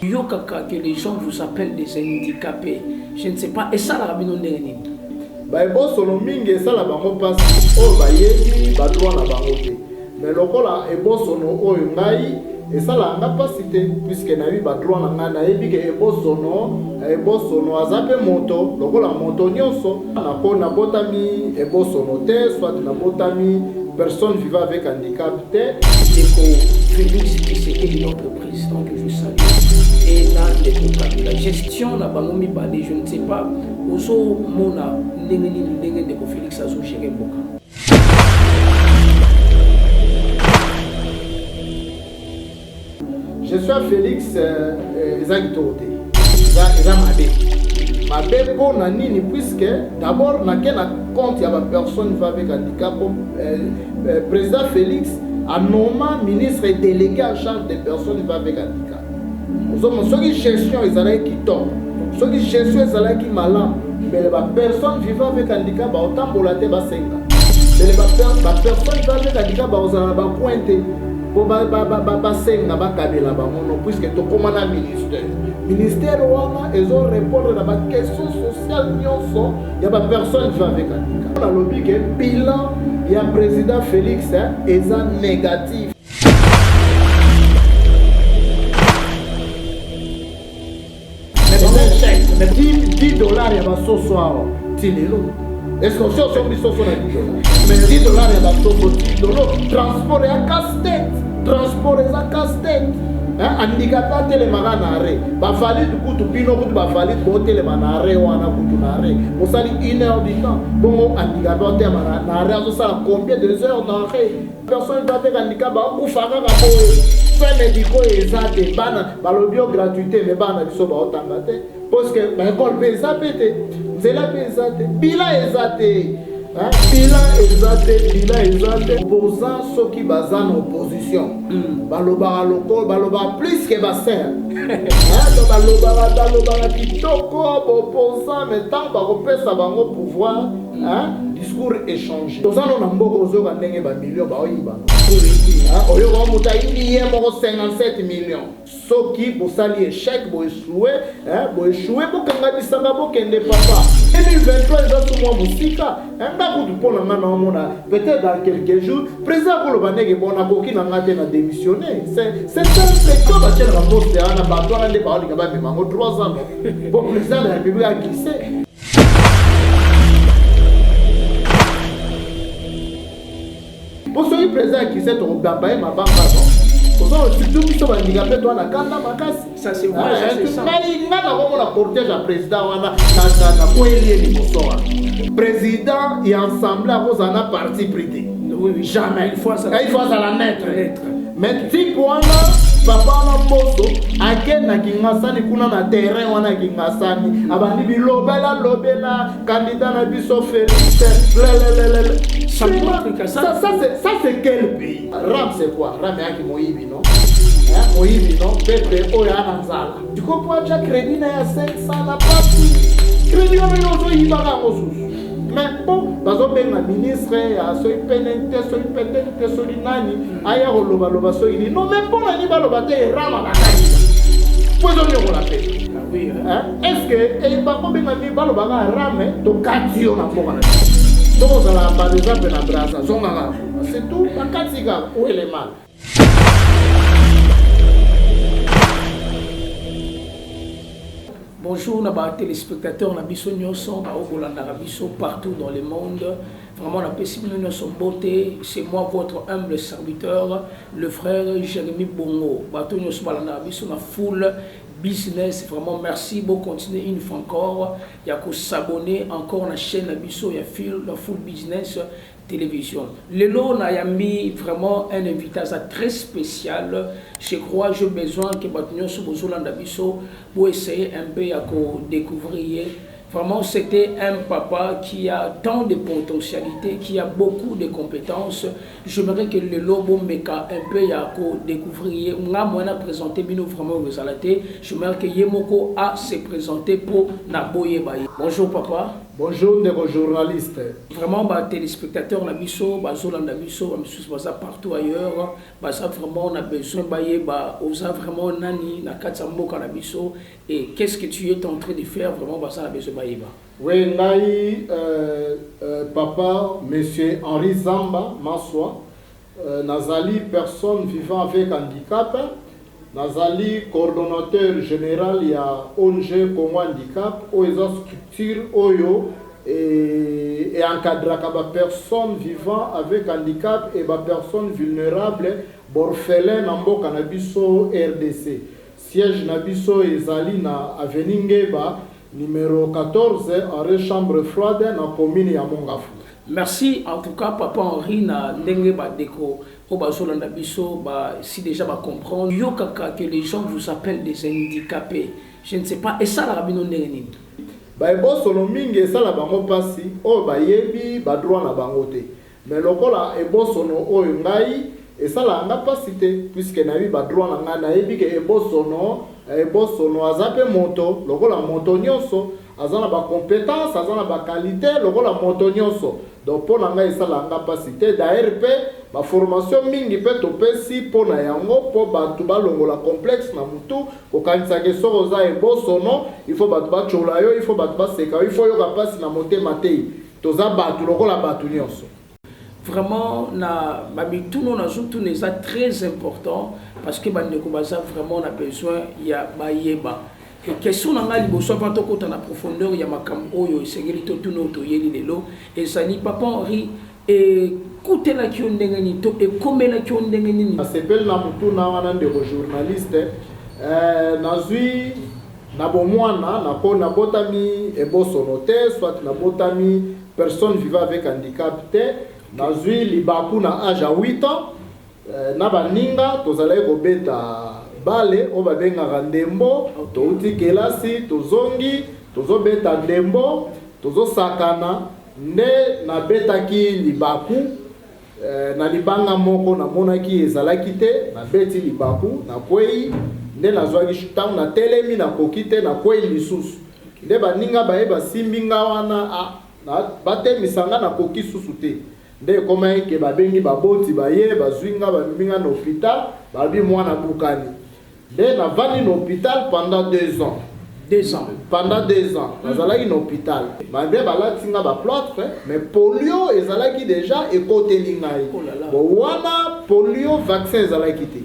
Yo kaka que les gens vous appellent des handicapés. Je ne sais pas. Et ça, la rabino n'est ba ebo solo mingi et ça la bango passe. Oh ba yebi ba droit na bango te. Mais lokola ebo sono o ngai et ça la nga pas cité puisque na bi ba droit na nga na yebi ke ebo sono azape moto lokola moto nyonso na ko na botami ebo sono te soit na botami personne vivant avec handicap te. Félix Tshisekedi notre président que je salue. Et là, la gestion na bango mi balé, je ne sais pas. Oso mona ndenge de Félix azo gérer boka. Je suis à Félix Zagitote. Eza mabe pour nani puisque d'abord na compte y a personne va avec handicap. Président Félix a nommé ministre et délégué en charge des personnes va avec handicap. Ceux qui gestion ils allaient qui tombe. Ceux qui gestion ils allaient qui malade. Mais les personnes vivant avec handicap autant pour la tête bas 5 ans. Mais les personnes vivant avec handicap aux allez ba pointer. Pour ba 5 na ba kabela ba mono puisque to commandant ministère wana ils ont répondre à la question sociale nyonso il y a pas personne vivant avec handicap. On a lobby que bilan il y a président Félix est négatif. Mais 10 dollars il y a pas ce soir tilelo. Est-ce que si on dit ça sur $10 mais 10 dollars il y a pas ce dollars transport et à casse-tête transport et à casse-tête handicapé telemaka na arrêt ba valide kutu bino kutu ba valide bo telema na arrêt wana kutu na arrêt on sali 1 heure du temps bon handicapé telemaka na arrêt on sala combien de heures na arrêt personne va avec handicap ba ufaka ka bo fait médicaux ezate bana ba lo bio gratuité mais bana biso ba otanga te parce que ba école pesa pété zela pesa te bila ezate bilan exact opposant ceux qui basent en opposition baloba local baloba plus que bassin baloba kitoko opposant mais tant ba kopesa bango pouvoir discours échangé tozana na mboko ozoka ndenge ba millions ba oyiba oyo ko muta indi moko 57 millions soki bosali échec bo échoué bo kanga bisanga bo kende papa 2023 eza tout musika kutu pona nga na mona peut-être dans quelques jours président ko loba ndenge bona koki na ngate na démissionner c'est quoi ba tela ba poste ana ba toi ndé ba olinga ba memango 3 ans bon président de la République a glissé. Pour ceux qui président qui s'est au Gamba ma banque surtout qui sont handicapés toi na kanda makasi ça c'est vrai c'est ça nga na ko la cortège à président wana na ko elie ni bosoa président et ensemble à cause en parti pris oui jamais il faut ça la naître mais si pour papa na moto akena kingasani kuna na terrain wana kingasani abandi bilobela candidat na biso Félix ça c'est quel pays ram c'est quoi ram yaki moyibi non moyibi non pepe oya anzala tu comprends déjà crédit na ya 500 na parti crédit na yo yiba ka mosusu mais bon bazobenga ministre ya so ipetente so linani aya loba so ili non mais pour nani baloba te rama bakani pozo nyoko la paix oui est-ce que bakobenga ni baloba ka rame to katio na mboka na donc ça la par exemple na brasa zonga c'est tout bakatika où est le mal. Bonjour, nos téléspectateurs, nous sommes partout dans le monde. Vraiment, nous sommes beauté. C'est moi, votre humble serviteur, le frère Jérémy Bongo. Nous sommes full business. Vraiment, merci beaucoup. Continuez une fois encore. Il y a qu'à s'abonner encore à la chaîne la full business télévision. Lelo na yambi vraiment un invitation très spécial. Je crois j'ai besoin que Batunyo Sobozolanda biso pour essayer un peu à découvrir. Vraiment c'était un papa qui a tant de potentialités, qui a beaucoup de compétences. J'aimerais que Lelo Bombeka un peu à découvrir. Nga moi na présenter bino vraiment vous alaté. J'aimerais que Yemoko a se présenter pour Naboye Baye. Bonjour papa. Bonjour les journalistes. Vraiment, téléspectateurs, on a biso, Zolanda biso, partout ailleurs. Ça vraiment, on a besoin on a vraiment nani, na katsambo kanabiso. Et qu'est-ce que tu es en train de faire vraiment, ça on a besoin Oui, papa, monsieur Henri Zamba, Maswa, Nazali, personne vivant avec handicap. Nazali, coordonnateur général, il y a ONG Congo Handicap, OESA structure OYO et encadre les personnes vivant avec handicap et les personnes vulnérables, orphelins, Nambo Kanabiso RDC. Siège Nabiso Ezali na Avenue Ngeba, numéro 14, arrêt chambre froide, dans la commune ya Mongafu. Merci en tout cas, Papa Henri, na ndenge déco. Si déjà va comprendre, que les gens vous appellent des handicapés. Je ne sais pas. Et ça, la rabino ndenge. Solo mingi ça la bango pasi o ba yebi ba droit na bangote. Mais lokola ebosono o ngai et ça la nga pasité puisque na bi ba droit na nga na yebi ke ebosono azape moto lokola moto nyonso azana ba compétence azana ba qualité lokola moto nyonso. Donc pour na nga ça la nga pasité d'ailleurs ba formation mingi pe to pesi pona yango po batu balongola complexe na mutu ko kanisa ke soko za ebosono il faut batu ba chola yo il faut batu ba seka il faut yo kapasi na motema te to za batu lokola batu nyonso. Vraiment na babituno na surtout les ça très important parce que bandeko baza vraiment on a besoin ya bayeba et question na ngali bo soit pas to kota na profondeur ya makam oyo segeli to tuno to yeli lelo et ça ni Papa Henri et écoutez la qui on dengenito et comme la qui on dengenini. S'appelle na mutu na wana ndeko journaliste nazui na bomwana na ko na botami ebosono te soit na botami personne vivant avec handicap te nazui libaku na âge à 8 ans na baninga tozalaki kobeta bale o babengaka ndembo touti kelasi tozongi tozobeta ndembo tozosakana nde nabetaki libaku na libanga moko namonaki ezalaki te nabeti libaku nakwei nde nazwaki ntango na telemi nakoki te nakwei lisusu nde baninga bayeba simbi nga wana batemisa nga nakoki susu te nde ekomaki ke babengi baboti baye bazwi nga bamemi nga na hôpital babi mwana bukani nde navandi na hôpital pendant 2 ans. 2 ans. Pendant 2 ans, nazalaki na hôpital. Malgré balati nga ba plâtre, mais polio ezalaki déjà ekoteli ngai. Wana polio vaccin ezalaki te.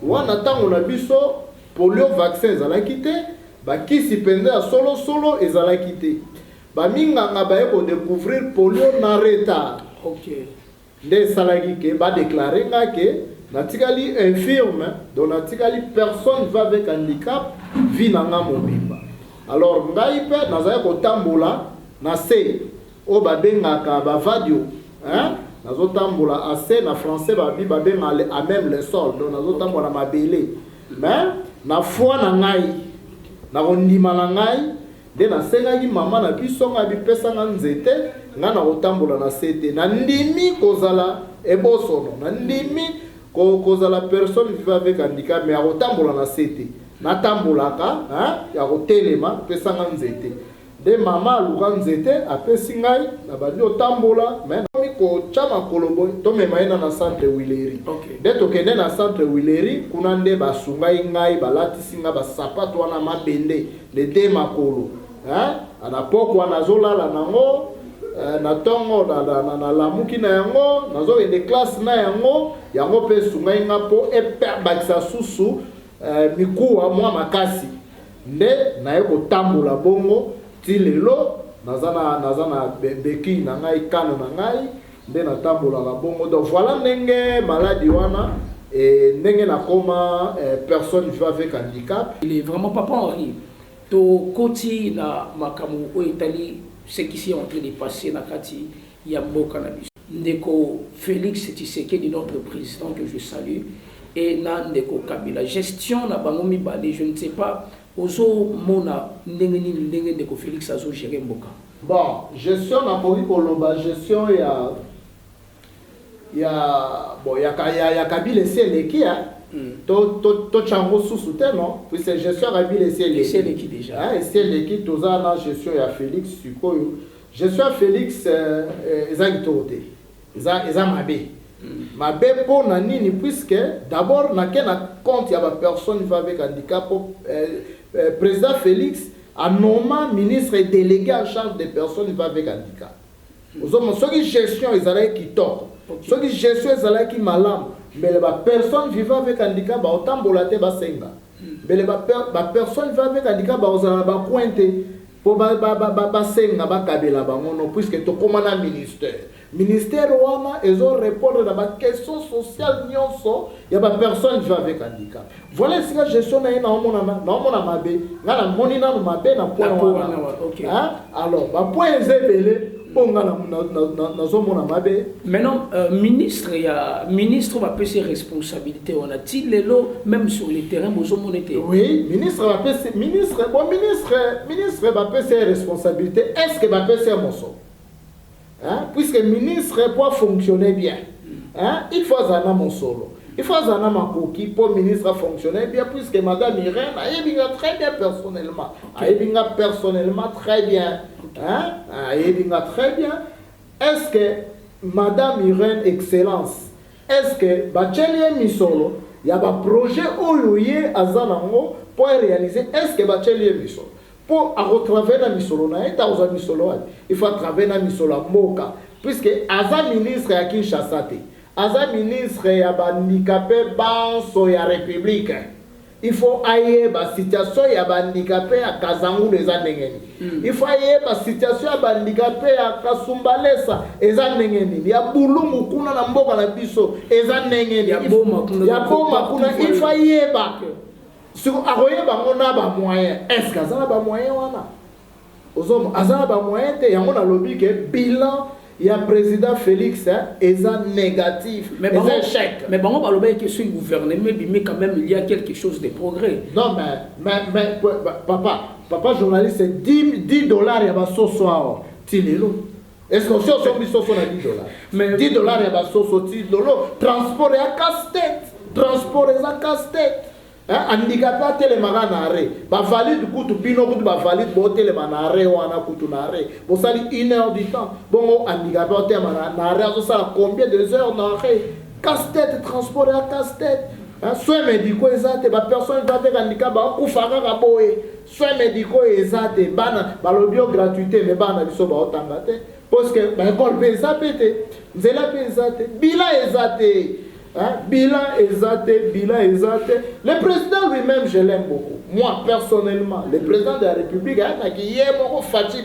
Wana tango na biso polio vaccin ezalaki te, bakisi penza ya solo ezalaki te. Baminganga baye ko découvrir polio na retard. OK. Nde salaki ke ba déclarer nga ke natikali infirme, donc natikali personne va avec handicap vit nanga mobimba. Alors ngai pe nazaya ko tambola na se o babengaka ba vadio, hein? Nazo tambola assez na français babi babenga à même le sol, donc nazo tambola mabele. Mais na foi na ngai na kondima na ngai de na sengaki mama na biso nga bipesa nga nzete nga na kotambola na sete na ndimi kozala ebosono na ndimi kozala personne vivant avec handicap mais akotambola na sete natambolaka ya kotelema pesa nga nzete de mama aluka nzete apesi ngai na bandi otambola mais kotia makolo boye tomema ye na centre Wileri. Nde tokende na centre Wileri kuna nde basungai ngai balatisi nga basapato wana mabende de 2 makolo ana poko wana azolala nango na tongo na lamuki na yango nazokende classe na yango mpe sungai nga mpo bakisa susu mikuwa mwa makasi nde naye kotambola bongo ti lelo naza na beki na ngai kano na ngai nde natambolaka bongo. Donc voilà ndenge maladi wana ndenge nakoma personne vivant avec handicap. Il est vraiment Papa Henri to koti na makamu o Italie ce qui s'est en train de passer na kati ya mboka na biso ndeko Félix Tshisekedi notre président que je salue et na ndeko Kabila gestion na bango mibale je ne sais pas ozo mona ndenge ndeko Félix azo gérer mboka. Bon gestion na koki koloba gestion ya Kabila seleki to chango susu te non puis c'est gestion Kabila seleki déjà seleki toza na gestion ya Félix sikoyo je suis à Félix Ezagitote. Eza mabe. Mabe pour nani puisque d'abord na compte il y a une personne qui va avec handicap. Président Félix a nommé ministre et délégué en charge des personnes qui va avec handicap. Ceux qui gestion ils allaient qui tort. Ceux qui gestion ils allaient qui malam. Mais les personnes vivant avec handicap ba autant bolaté ba senga. Mais les personnes vivant avec handicap ba ozala ba pointer pour ba senga ba kabela ba ngono puisque to commandant ministère. Ministère wana ils ont répondre à la question sociale nyonso il y a pas personne qui vit avec handicap. Voilà ce que gestion na mona mabe ngala moni na mabe na point wana. Hein? Alors ba point zebele ponga na zomona mabe. Maintenant ministre va payer ses responsabilités on a-t-il les lots même sur le terrain aux hommes monétaires. Oui, ministre va payer ministre va payer ses responsabilités. Est-ce que va payer ses morceaux? Hein? Puisque le ministre doit fonctionner bien, hein? Il faut un mon solo. Il faut un makoki pour le ministre fonctionner bien, puisque Madame Irène a très bien personnellement. Personnellement très bien. Hein? Très bien. Est-ce que Madame Irène Excellence, est-ce que Bachelier Misolo, il y a un projet Oyoye à Zanango pour réaliser, est-ce que Bachelier Misolo? Pour retravailler dans Misolo, il faut travailler dans Misolo Moka. Puisque Aza ministre à Kinshasa, Aza ministre à handicapé Banso ya République. Il faut ailler la situation ya handicapé à Kazangou les Anengeni. Il faut ailler la situation ya handicapé à Kasumbalesa les Anengeni. Il y a Boulou Kuna na mboka na biso les Anengeni. Il y a Boma Kuna. Il faut ailler sur aroye bangona ba moyen est-ce que ça ba moyen wana ozomo azana ba moyen te yango na lobby que bilan ya président Félix est négatif mais bon échec mais bon ba lobby que sur le gouvernement mais quand même il y a quelque chose de progrès non mais papa journaliste c'est 10 dollars ya ba soso tilelo est-ce que si on dit soso na 10 dollars mais 10 dollars ya ba soso tilelo transport ya casse-tête handicapé à télémaga na arrêt ba valide kutu bino kutu ba valide bo téléma na arrêt wana kutu na arrêt bo sali 1 heure du temps bon handicapé à téléma na arrêt so ça combien de heures na arrêt casse-tête transport à casse-tête soins médicaux ezate ba personne va avec handicap ba kufaka ka boye soins médicaux ezate bana ba lobio gratuité mais bana biso ba otanga te parce que ba école pesa pété nzela pesa te bila ezate. Bilan exalté. Le président lui-même, je l'aime beaucoup. Moi, personnellement, le président de la République, Fatih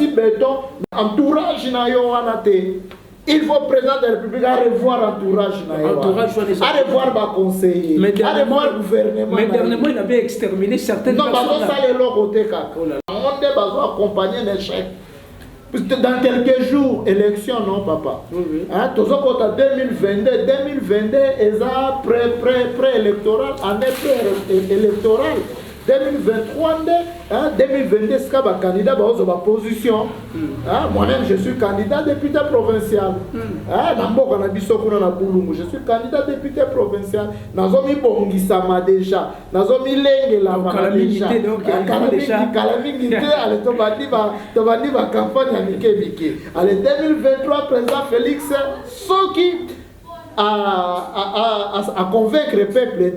Béton, entourage na yo anate. Il faut président de la République à revoir entourage na yo. À revoir ma conseiller. À revoir le gouvernement. Mais dernièrement, il avait exterminé certaines personnes. Non, ça les lots côté cap. On a besoin d'accompagner l'échec. Dans quelques jours, élection, non, papa. Hein, tout ça, quand 2022, ils ont pré-électoral, année pré-électorale. 2023, 2022, c'est un candidat dans ma position. Moi-même, je suis candidat député provincial. Je suis candidat député provincial. Nazomi Bongisama déjà. Nazomi Lenge la déjà. Calamité, allez, tu vas dire ma campagne à Mike. Allez, 2023, président Félix Soki à convaincre le peuple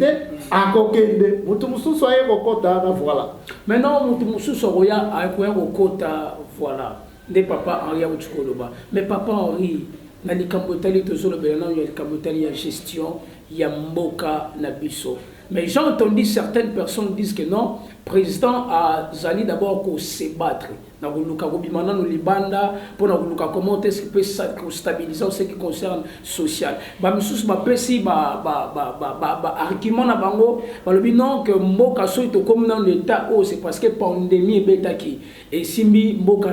à kokende mutumusou soye kokota voilà maintenant mutumusou soya a kokota voilà des papa Henri Aouchkoloba mais papa Henri na likambotali tozolo belana ya likambotali ya gestion ya mboka na biso mais j'ai entendu certaines personnes disent que non président a zali d'abord ko se battre na kuluka kobimana no libanda pour na kuluka comment est-ce qu'il peut stabiliser en ce qui concerne social ba misusu ba pesi ba argument na bango ba lobi non que mboka so to comme dans l'état oh c'est parce que pandémie betaki et simbi mboka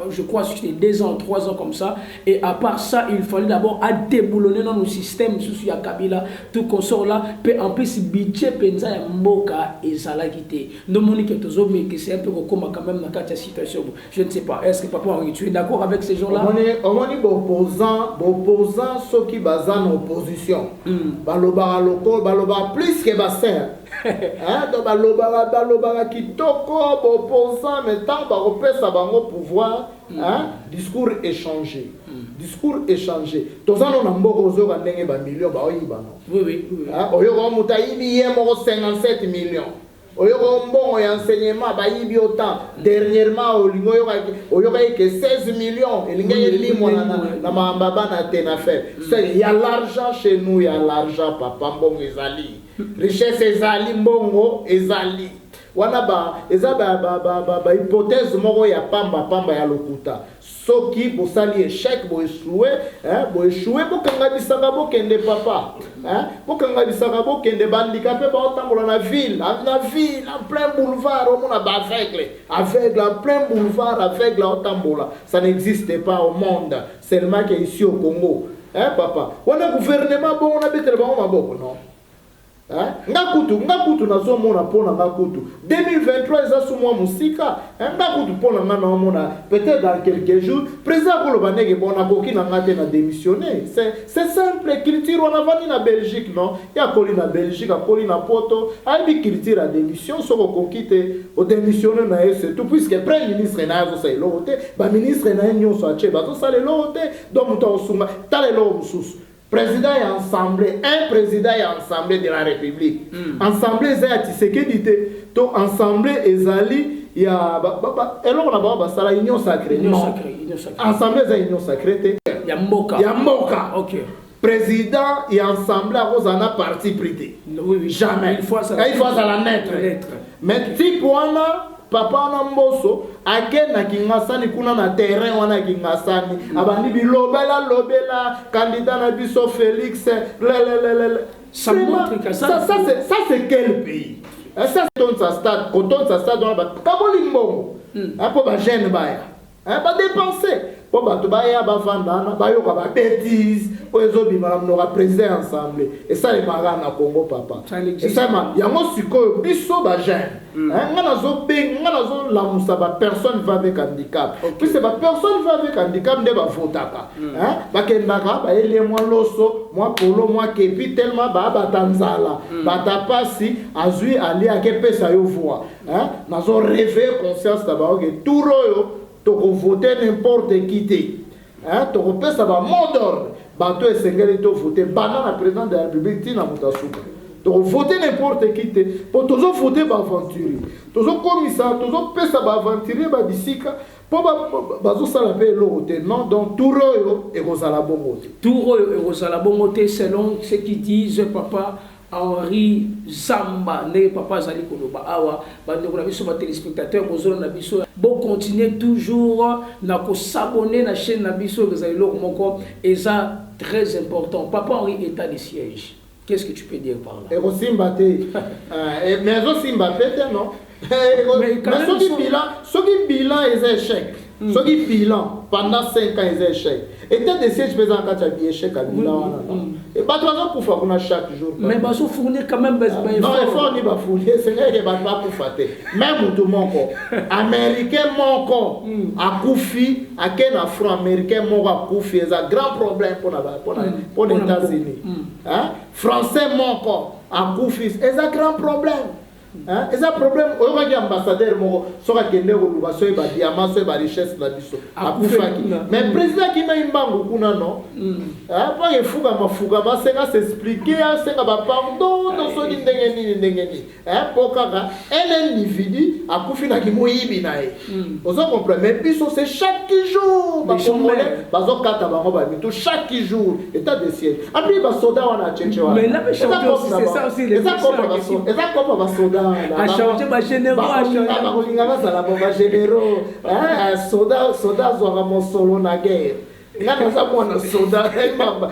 je crois c'était 2 ans 3 ans comme ça et à part ça il fallait d'abord à déboulonner dans nos systèmes sous ya Kabila tout consort là peut en plus budget penza ya mboka et ça la quitté non monique tozo mais que c'est un peu comme quand même dans cette situation Je ne sais pas. Est-ce que Papa Henri, tu es d'accord avec ces gens-là? On est opposant ceux qui basent en opposition. Baloba loko, baloba plus que bassin. Donc baloba kitoko, opposant, mais tant que ça va au pouvoir, discours échangé. Discours échangé. Tous en ont beaucoup de millions, Oui. Oyo mutaïbi 57 millions. Oyo bon enseignement bayibi autant. Dernièrement oyo que 16 millions. Il y a limon na mambaba na tenafe. Il y a l'argent chez nous, il y a l'argent papa mbongo ezali. Richesse ezali mbongo ezali. Wana eza hypothèse moko ya pamba ya lokuta. Soki bosali échec bo échouer bokanga bisaka bokende papa bokanga bisaka bokende bandicapé ba otambola na ville en plein boulevard on a aveugle en plein boulevard aveugle otambola. Ça n'existe pas au monde, seulement qu'ici au Congo papa wana gouvernement bon on a betere ba maboko non. Ngakutu nazo mona pona ngakutu 2023 eza sumwa musika ngakutu pona ngana mona peut-être dans quelques jours président koloba ndenge bona koki na ngate na démissionner c'est simple. Culture on a vani na Belgique non ya koli na Belgique akoli na poto aibi culture a démission soko kokite o démissionner na c'est tout puisque premier ministre na zo sa lote ba ministre na nyonso ache ba to sa lote donc muto osunga tale lo mususu. Président et assemblée, un président et assemblée de la République. Assemblée Zaya Tshisekedi to assemblée ezali ya eloko na ba sala union sacrée. Assemblée Zaya union sacrée ya mboka. OK. Président et assemblée à Rosana parti prité. Oui, jamais. Il faut ça la lettre. Mais tipwana papa na mboso akena kingasani kuna na terrain wana kingasani abandi bilobela candidat na biso Félix ça montre que ça c'est quel pays ça c'est sa stade on ba kabolimbo apo ba jeune baya ba dépenser po ba to baya ba vandana ba yoka ba bêtise po ezobima na mnoka président ensemble et ça les marans na Congo papa et ça ma yango sikoyo biso ba jeune ngana zo la musa ba personne va avec handicap puis c'est ba personne va avec handicap nde ba votaka ba kendaka ba ele moi loso moi polo moi kepi tellement ba tanzala ba tapasi azui ali akepesa yo voix nazo rêver conscience d'abord que tout royo to voter n'importe qui to ça va mot d'ordre bato esengeli to voter banana président de la République tina mutasuka to voter n'importe qui pour toujours voter ba aventurier toujours commissaire toujours pesa ba aventurier ba bisika pour bazo sala pe lote non donc tout royo et rosala bongote selon ce qu'ils disent papa Henri Zamba ne papa Zali Koloba awa bande ko na biso ba téléspectateurs bozolo na biso bon continuer toujours na ko s'abonner na chaîne na biso Zali Loko moko et ça très important papa Henri état de siège qu'est-ce que tu peux dire par là et aussi mbaté mais aussi mbaté non mais ce qui bilan est échec ce qui bilan pendant 5 ans est échec état de siège présent quand tu as échec à bilan et bah toi pour faire qu'on a chaque jour mais bah so fournir quand même non effort ni ba fournir c'est vrai que bah pour fater même tout mon corps américain mon corps a koufi à quel afro-américain mon corps koufi c'est un grand problème pour les États-Unis français mon corps a koufi c'est un grand problème. Et ça problème au roi ambassadeur mo soka kende ko luba so ba diamant so ba richesse la biso akufaki mais président qui na imbango kuna non pas efuka mafuka ba senga s'expliquer senga ba pardon dans so ndenge ni pokaka un individu akufi na kimoyibi na e ozo comprendre mais biso c'est chaque jour ba congolais bazo kata bango ba mito chaque jour état de siège après ba soda wana tchétché wana mais là c'est ça aussi les ça comme ba soda a changé ma généraux a changé soda zoa mon solo na guerre ngana za mwana soda mamba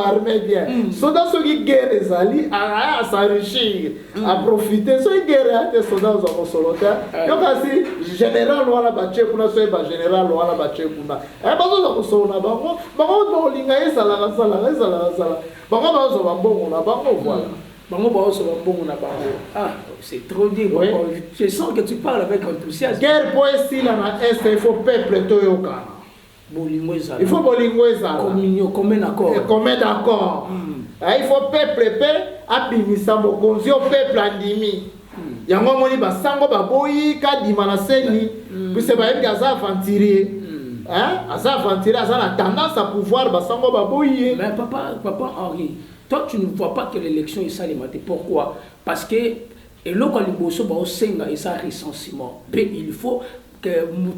armée bien soda soki guerre ezali a s'enrichir a profiter so guerre te soda zoa mon solo ta yo kasi général wala ba chekuna so ba général wala ba chekuna bazo za ko na bango linga esala bango bazo ba mbongo na bango voilà Ah, c'est trop dur. Oui. Je sens que tu parles avec enthousiasme. Guerre pour essayer na est, il faut peuple toyokana. Il faut bolingo ezala. Communion, commun accord. Commun d'accord. Il faut peuple abimisa mokonzi au peuple andimi. Yango moni basango baboyi kadima na seni. Puisque bayebi aza aventurier. Aza aventurier, aza na tendance à pouvoir basango baboyi. Mais papa Henri, toi tu ne vois pas que l'élection est salimate. Pourquoi? Parce que et là quand liboso ba osenga et ça recensement. Il faut que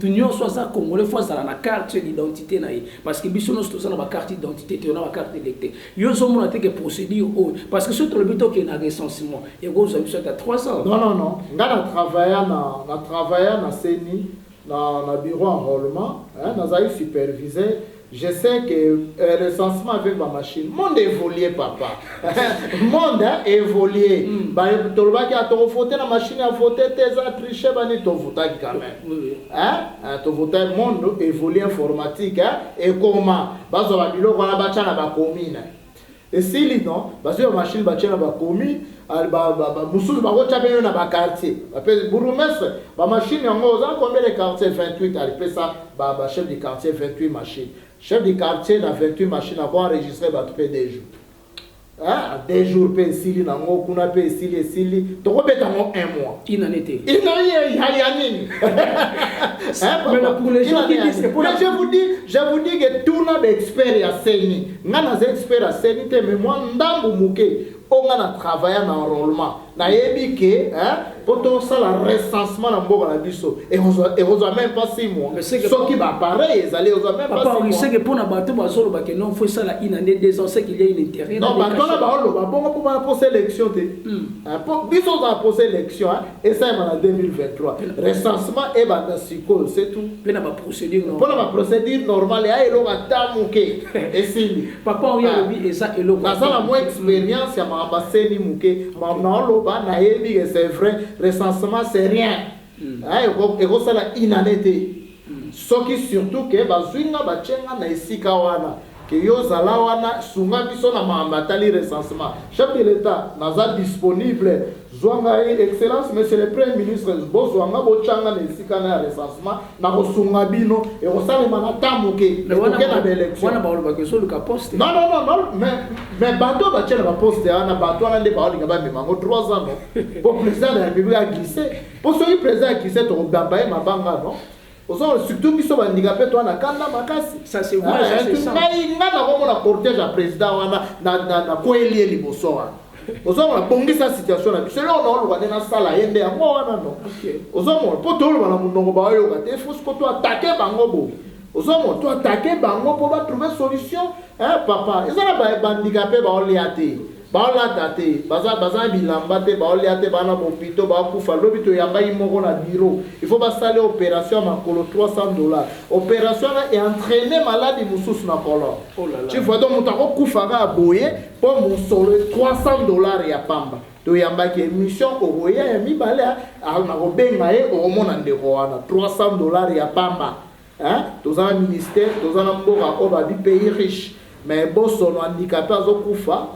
nous soit ça congolais fois dans la carte d'identité naïe parce que biso nous sommes dans la carte d'identité on a la carte d'électeur yo sommes que procédure parce que surtout le but que na recensement et vous avez soit à 300 non ngana travailler na seni na bureau enrôlement dans un superviseur. Je sais que recensement avec ma machine, monde évolué papa. Monde évolué. Tolba qui a ton voté la machine a voté tes a triché bani ton voté quand même. Ton voté monde évolué informatique et comment bazo ba bilo ko na bacha na ba commune. Et si li non, bazo la machine bacha na ba commune mususu ba ko chape na ba quartier. Après bourgmestre ba machine yango za combien de quartier 28 après ça ba chef du quartier 28 machines. Chef du quartier dans 28 machines à enregistrer votre PDJ. Des jours paye sili nango kuna paye sili to ko beta mo 1 mois. Inanité. Yanini. Mais pour les gens qui disent que pour je vous dis que tout n'a d'expert à seni. Ngana expert à seni te mais moi ndambu muke on a travaillé en enrôlement. Na yebi ke pour tout ça le recensement na mboka na biso et on a même pas 6 mois. Ce qui va pareil, ils allaient on a même pas 6 mois. Papa, sait que pour na bateau bazolo ba que non faut ça la inane des ans c'est qu'il y a une intérêt. Non, bateau na baolo ba bon pour sélection te. Pour biso za pour sélection et ça en 2023. Recensement et ba siko c'est tout. Pe na ba procédure non. Pour la procédure normale et lo ba tamuke et sili. Papa on y a lobi et ça et lo. Na ça la moins expérience ya ma baseni muke. Ma na lo ba na yebi que c'est vrai. Recensement c'est rien. Et comme ça la inanité. Ce qui surtout que bazuinga bachenga na esika wana que yo zala wana sunga biso na mambatali recensement. Chef de l'État naza disponible. Zwanga excellence monsieur le premier ministre bozwanga bochanga na esika na recensement na ko sunga bino et ko sala mana tamuke mais wana na élection wana ba oloba que so le poste. Non mais bato ba tchela ba poste ana bato ana nde ba olinga ba memango 3 ans non. Pour président de la République a glissé. Pour ce président a glissé to bambaye mabanga non. Surtout biso bandikapé toi na kanda makasi. Ça c'est vrai, c'est ça. Mais ngana ko na cortège à président wana na koelie liboso wana. Ozomona bongisa situation na biso lelo na oloba na sala yende ya wana no. OK. Ozomona po to oloba na munongo ba yo ka te faut ko to attaquer bango bo. Ozomona to attaquer bango pour ba trouver solution. Papa, ezala ba bandikapé ba oliate. Baola date, baza bilamba te, baolia te, bana bopito, bakufa, lobito yamba imoko na bureau. Il faut basaler opération makolo $300. Opération est entraîner malade mususu na kolo. Tu vois donc mutako kufanga aboye pour mon solo $300 ya pamba. To yamba ki émission ogoya ya mibale na kobenga e omona ndeko wana $300 ya pamba. Tozana ministère, tozana mboka oba bi pays riche. Mais boss on handicapé azo kufa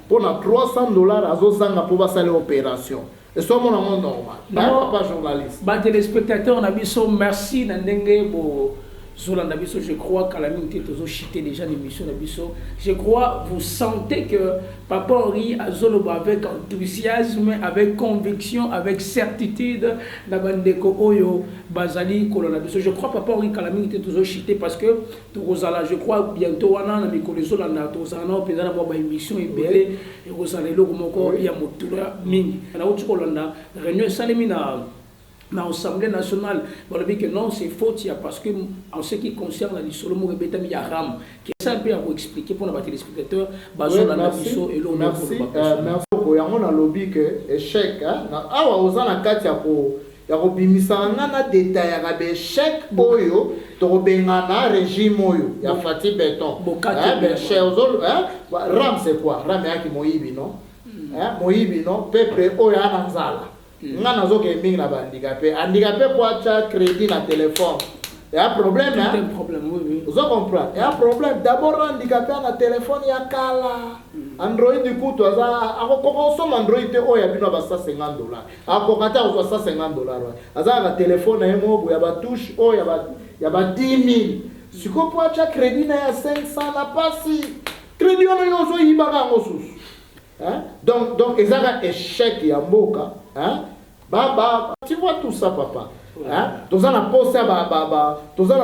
pour na $300 azo zanga pour passer l'opération et soit mon monde normal pas journaliste ba téléspectateurs na biso merci na ndenge bo Zolanda Bisso, je crois qu'à la minute toujours chité déjà l'émission de Bisso. Je crois, vous sentez que Papa Henri a Zoloba avec enthousiasme, avec conviction, avec certitude, Nabandeko Oyo, Bazali, Kolona Bisso. Je crois Papa Henri qu'à la minute toujours chité parce que Rosala, je crois bientôt on a un Mikolo Zolanda, Tozana, Pédana, Boba émission et Bélé, et Rosala, Logomoko, Yamotura, Ming. Alors, tu Kolanda, Réunion Salemina. Dans l'Assemblée nationale, on a dit que non, c'est faux, parce que en ce qui concerne la Solomo Rebeta Miyaram, qui est ça un peu à vous expliquer pour nos téléspectateurs, Bazo dans la Bisso et l'eau. Merci, merci beaucoup. Il y a un lobby que échec. Ah, on a un cas ya ko bimisa na détail ya échec oyo to bengana régime oyo ya Fati Beton. Ben cher ozol ram c'est quoi? Ram ya ki moyibi non? Moyibi non, peuple oyo ananzala. Ngana zo ke mingi na handicapé pour acheter crédit na téléphone. Il y a un problème un problème oui. Vous comprenez? Il y a un problème d'abord handicapé na téléphone ya kala. Android du coup, tu as consomme Android, oh, il y a bien 150 dollars. À côté, on a 150 dollars. Un téléphone, il y a une touche, oh, il y a 10 000. Si tu as un crédit, il y a 500, pas si. Crédit, on a donc, il y a un échec, il y a un moka. Tu vois tout ça, papa. Tu as un poste responsable. Tu as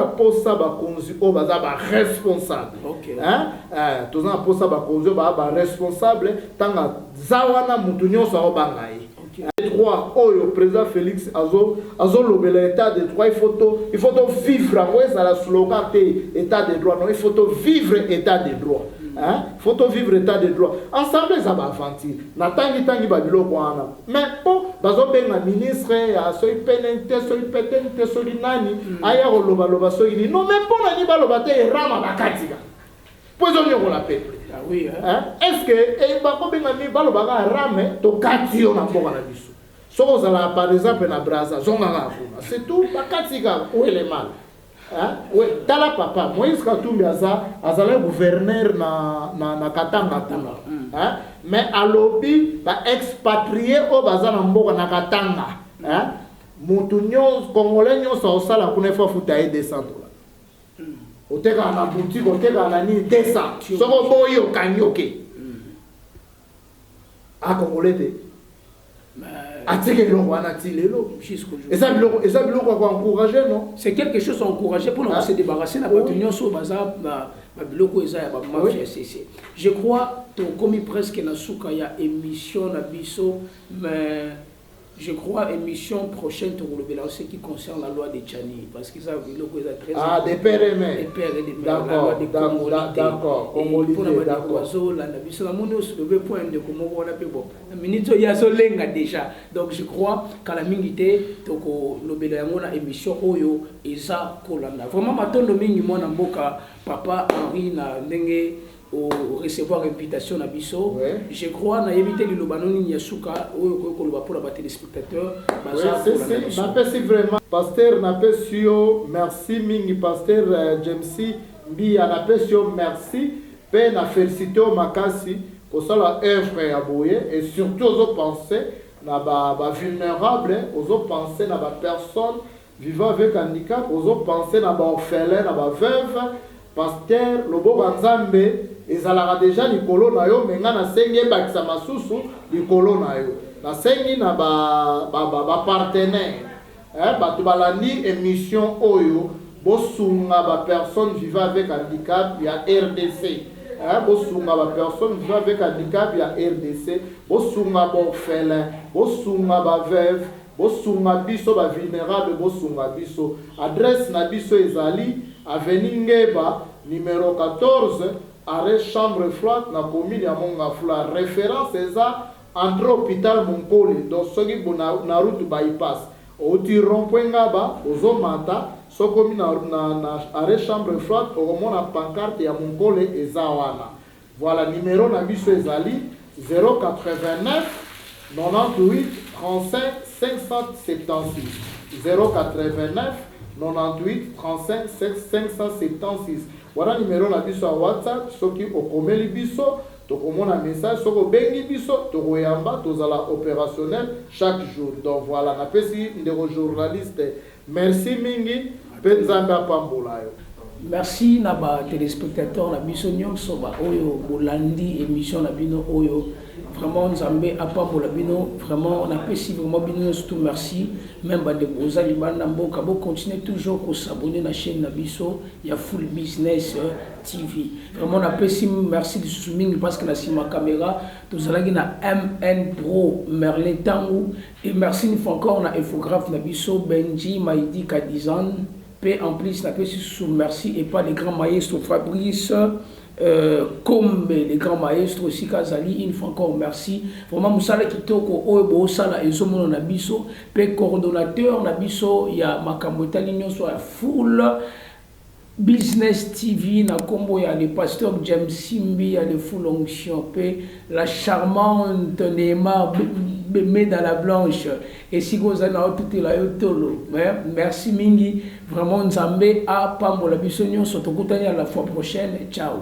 un poste responsable. Zawana Moutounion Sao Bangaï. Droit, le président Félix Azo l'état de droit, il faut vivre, ça la slogan état de droit, non, il faut vivre état de droit. Il faut vivre état de droit. Ensemble, ça va avancer. Natangi babilo kwana. Mais bon, bazo benga ministre, soy penente, soy petente, soy nani, aya loba soy ni. Non, mais pour nani baloba te rama bakatika. Poison yo la peuple. Ah oui, est-ce que bako benga mi baloba rame to katio na mboka na biso. Soko zala par exemple na Brazza, zonga ngafuna. C'est tout bakatika où est le mal. Oui, tala papa, Moïse Katumbi azala gouverneur na Katanga. Mais à l'obi, ba expatrié au bazana mboka na Katanga. Moutounion, Congolais, ça osala kuna fois futaye 200 dollars. Oteka na boutique, oteka na ni 200. Soko boyo kanyoke. A Congolais te. C'est quelque chose à encourager pour nous se débarrasser de la bataille sur bazar je crois que comme presque na souka ya émission na biso mais je crois émission prochaine pour le balancer qui concerne la loi de Tchani parce que ça très des pères et mères. Des pères et des mères. D'accord. D'accord. La biso la monde se lever point de comment on appelle bon. Minute ya so lenga déjà. Donc je crois qu'à la mingité toko le balancer na émission oyo eza kolanda. Vraiment matondo mingi mona mboka papa Henri na ndenge au recevoir invitation à Bisso, je crois na éviter le lobanoni yasuka ou pour la téléspectateurs. Merci vraiment pasteur Napesio, merci mingi pasteur James Bi Napesio, merci pe na félicité au makasi pour ça la œuvre à boyer et surtout aux penser na ba vulnérable, aux penser na ba personne vivant avec handicap, aux penser na ba orphelin, na ba veuve, pasteur Lobo Banzambe ezalaka déjà likolo na yo menga na sengi ebakisa masusu likolo na yo na sengi na ba partenaire bato balandi émission oyo bosunga ba personne vivant avec handicap ya RDC bosunga ba personne vivant avec handicap ya RDC bosunga ba orphelin bosunga ba veuve bosunga biso ba vulnérable bosunga biso adresse na biso ezali avenue Ngeba numéro 14 arrêt chambre froide na commune ya Mongafula. Référence est ça entre hôpital Monkoli donc soki na route bypass oti rond-point ngaba ozo mata so commune na arrêt chambre froide omona pancarte ya Monkoli eza wana. Voilà numéro na biso ezali 089 98 35 576 089 98 35 576. Voilà numéro na biso à WhatsApp, soki okomeli biso, tokomona message, soko bengi biso, tokoyamba, tozala opérationnel chaque jour. Donc voilà, na pesi ndeko journaliste. Merci mingi, penzamba pambola yo. Merci na ba téléspectateurs na biso nyonso ba oyo bolandi émission na bino oyo vraiment nzambe apambola bino vraiment on apprécie vraiment bino surtout merci même ba de bozali bana mboka bo continuer toujours ko s'abonner na chaîne na biso ya Full Business TV vraiment on apprécie merci de soutenir parce que na sima caméra tozalaki na MN Pro Merlin Tangu et merci une fois encore na infographe na biso Benji Maïdi Kadizan. Paix en plus, la paix sous merci et pas les grands maestros Fabrice, comme les grands maestros aussi Kazali, une fois encore merci. Vraiment, Moussala Kitoko, Oebo Sala et Somono Nabiso, paix coordonnateur Nabiso, il y a Makamota Lignon sur la Full Business TV, na combo, il y a le pasteur James Simbi, il y a le Full Onction, paix, la charmante Neymar. Bémé dans la blanche et si vous avez tout là merci mingi vraiment nzambe a pambola bisonyo surtout à la fois prochaine ciao.